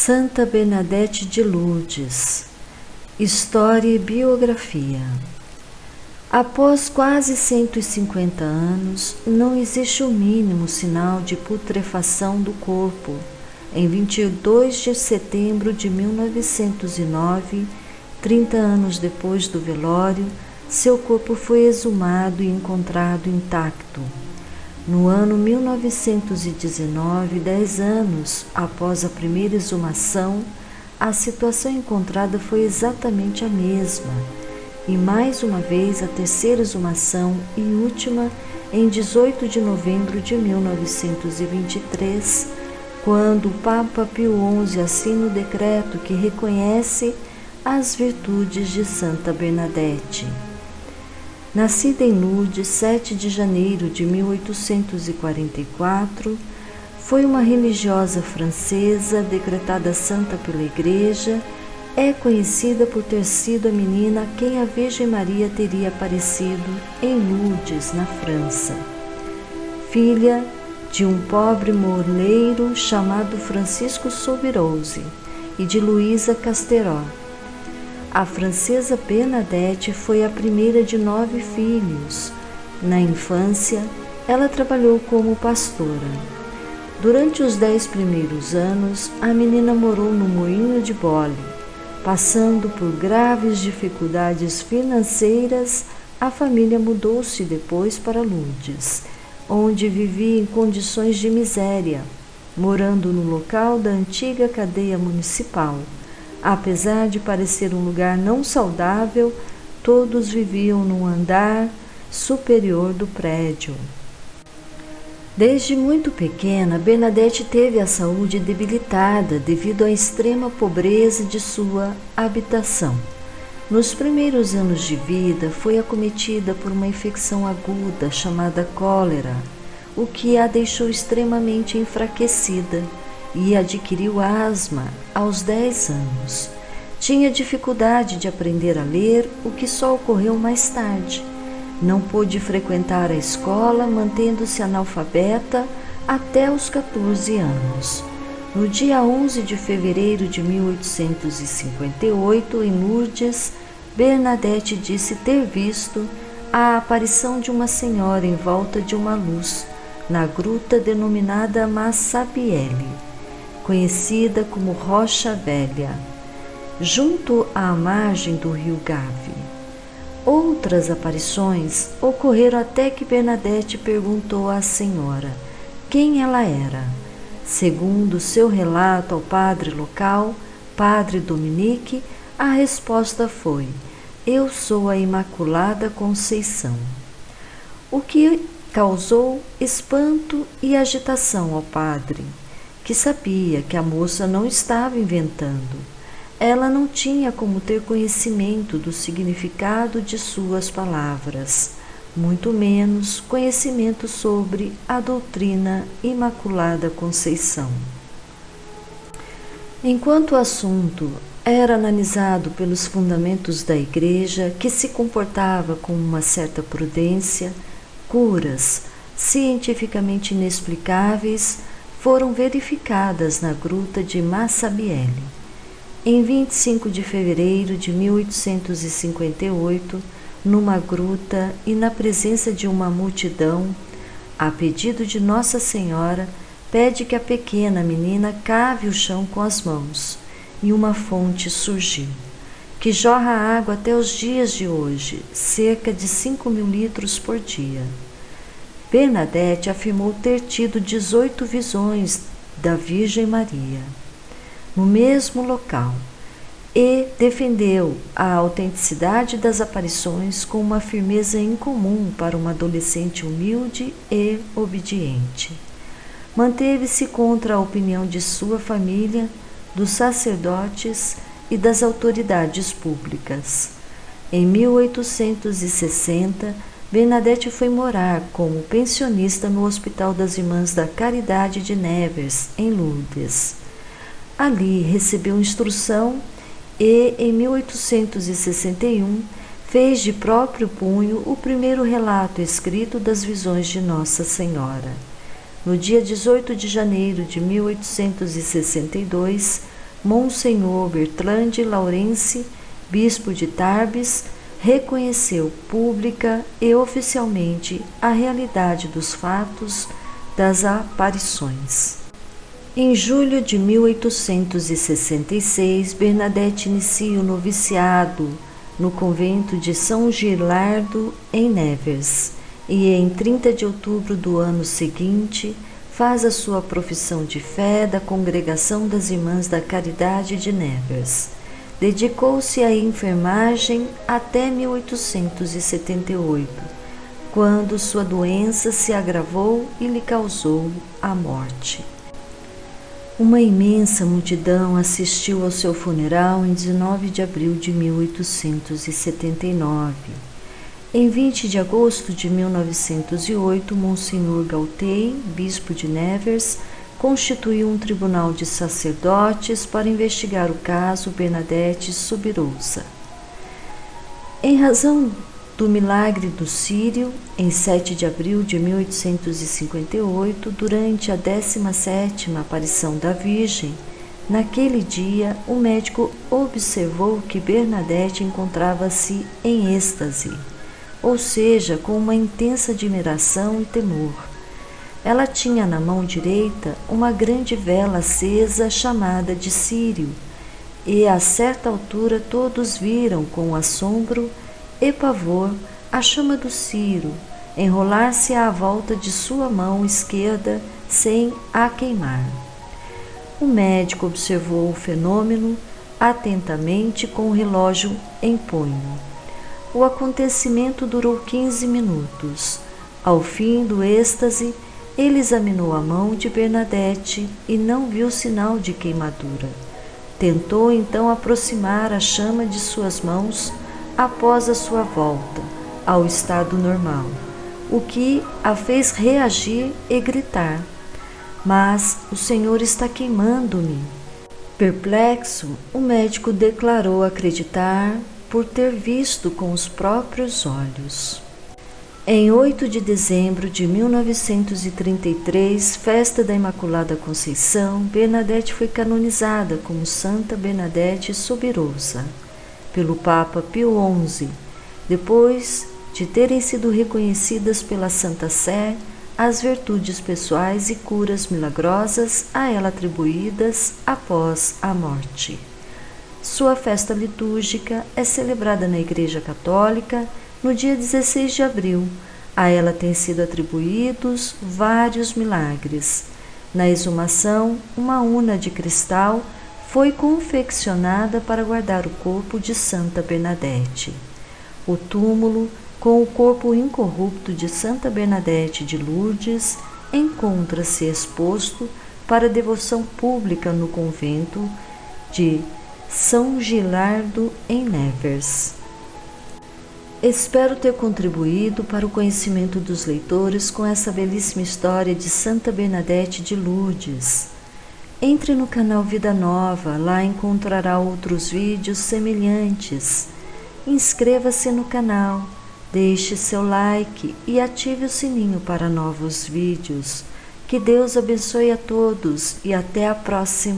Santa Bernadette de Lourdes. História e biografia. Após quase 150 anos, não existe o mínimo sinal de putrefação do corpo. Em 22 de setembro de 1909, 30 anos depois do velório, seu corpo foi exumado e encontrado intacto. No ano 1919, 10 anos após a primeira exumação, a situação encontrada foi exatamente a mesma. E mais uma vez a terceira exumação e última em 18 de novembro de 1923, quando o Papa Pio XI assina o decreto que reconhece as virtudes de Santa Bernadette. Nascida em Lourdes, 7 de janeiro de 1844, foi uma religiosa francesa decretada santa pela Igreja. É conhecida por ter sido a menina a quem a Virgem Maria teria aparecido em Lourdes, na França. Filha de um pobre moleiro chamado Francisco Soubirous e de Luísa Casteró. A francesa Bernadette foi a primeira de 9 filhos. Na infância, ela trabalhou como pastora. Durante os 10 primeiros anos, a menina morou no Moinho de Bole. Passando por graves dificuldades financeiras, a família mudou-se depois para Lourdes, onde vivia em condições de miséria, morando no local da antiga cadeia municipal. Apesar de parecer um lugar não saudável, todos viviam no andar superior do prédio. Desde muito pequena, Bernadette teve a saúde debilitada devido à extrema pobreza de sua habitação. Nos primeiros anos de vida, foi acometida por uma infecção aguda chamada cólera, o que a deixou extremamente enfraquecida, e adquiriu asma aos 10 anos. Tinha dificuldade de aprender a ler, o que só ocorreu mais tarde. Não pôde frequentar a escola, mantendo-se analfabeta até os 14 anos. No dia 11 de fevereiro de 1858, em Lourdes, Bernadette disse ter visto a aparição de uma senhora em volta de uma luz, na gruta denominada Massabielle, conhecida como Rocha Velha, junto à margem do rio Gave. Outras aparições ocorreram até que Bernadette perguntou à senhora quem ela era. Segundo seu relato ao padre local, Padre Dominique, a resposta foi: "Eu sou a Imaculada Conceição", o que causou espanto e agitação ao padre, que sabia que a moça não estava inventando. Ela não tinha como ter conhecimento do significado de suas palavras, muito menos conhecimento sobre a doutrina Imaculada Conceição. Enquanto o assunto era analisado pelos fundamentos da Igreja, que se comportava com uma certa prudência, curas cientificamente inexplicáveis foram verificadas na gruta de Massabielle. Em 25 de fevereiro de 1858, numa gruta e na presença de uma multidão, a pedido de Nossa Senhora, pede que a pequena menina cave o chão com as mãos, e uma fonte surgiu, que jorra água até os dias de hoje, cerca de 5.000 litros por dia. Bernadette afirmou ter tido 18 visões da Virgem Maria no mesmo local e defendeu a autenticidade das aparições com uma firmeza incomum para uma adolescente humilde e obediente. Manteve-se contra a opinião de sua família, dos sacerdotes e das autoridades públicas. Em 1860, Bernadette foi morar como pensionista no Hospital das Irmãs da Caridade de Nevers, em Lourdes. Ali recebeu instrução e, em 1861, fez de próprio punho o primeiro relato escrito das visões de Nossa Senhora. No dia 18 de janeiro de 1862, Monsenhor Bertrand Laurence, bispo de Tarbes, reconheceu pública e oficialmente a realidade dos fatos das aparições. Em julho de 1866, Bernadette inicia o noviciado no convento de São Gilardo, em Nevers, e em 30 de outubro do ano seguinte faz a sua profissão de fé da Congregação das Irmãs da Caridade de Nevers. Dedicou-se à enfermagem até 1878, quando sua doença se agravou e lhe causou a morte. Uma imensa multidão assistiu ao seu funeral em 19 de abril de 1879. Em 20 de agosto de 1908, Monsenhor Gauthier, bispo de Nevers, constituiu um tribunal de sacerdotes para investigar o caso Bernadette Subirouza. Em razão do milagre do Círio, em 7 de abril de 1858, durante a 17ª aparição da Virgem, naquele dia o médico observou que Bernadette encontrava-se em êxtase, ou seja, com uma intensa admiração e temor. Ela tinha na mão direita uma grande vela acesa chamada de círio, e a certa altura todos viram com assombro e pavor a chama do círio enrolar-se à volta de sua mão esquerda sem a queimar. O médico observou o fenômeno atentamente com o relógio em punho. O acontecimento durou 15 minutos. Ao fim do êxtase, ele examinou a mão de Bernadette e não viu sinal de queimadura. Tentou então aproximar a chama de suas mãos após a sua volta ao estado normal, o que a fez reagir e gritar: "Mas o Senhor está queimando-me." Perplexo, o médico declarou acreditar por ter visto com os próprios olhos. Em 8 de dezembro de 1933, festa da Imaculada Conceição, Bernadette foi canonizada como Santa Bernadette Subirouza pelo Papa Pio XI, depois de terem sido reconhecidas pela Santa Sé as virtudes pessoais e curas milagrosas a ela atribuídas após a morte. Sua festa litúrgica é celebrada na Igreja Católica no dia 16 de abril. A ela têm sido atribuídos vários milagres. Na exumação, uma urna de cristal foi confeccionada para guardar o corpo de Santa Bernadette. O túmulo, com o corpo incorrupto de Santa Bernadette de Lourdes, encontra-se exposto para devoção pública no convento de São Gilardo, em Nevers. Espero ter contribuído para o conhecimento dos leitores com essa belíssima história de Santa Bernadette de Lourdes. Entre no canal Vida Nova, lá encontrará outros vídeos semelhantes. Inscreva-se no canal, deixe seu like e ative o sininho para novos vídeos. Que Deus abençoe a todos e até a próxima.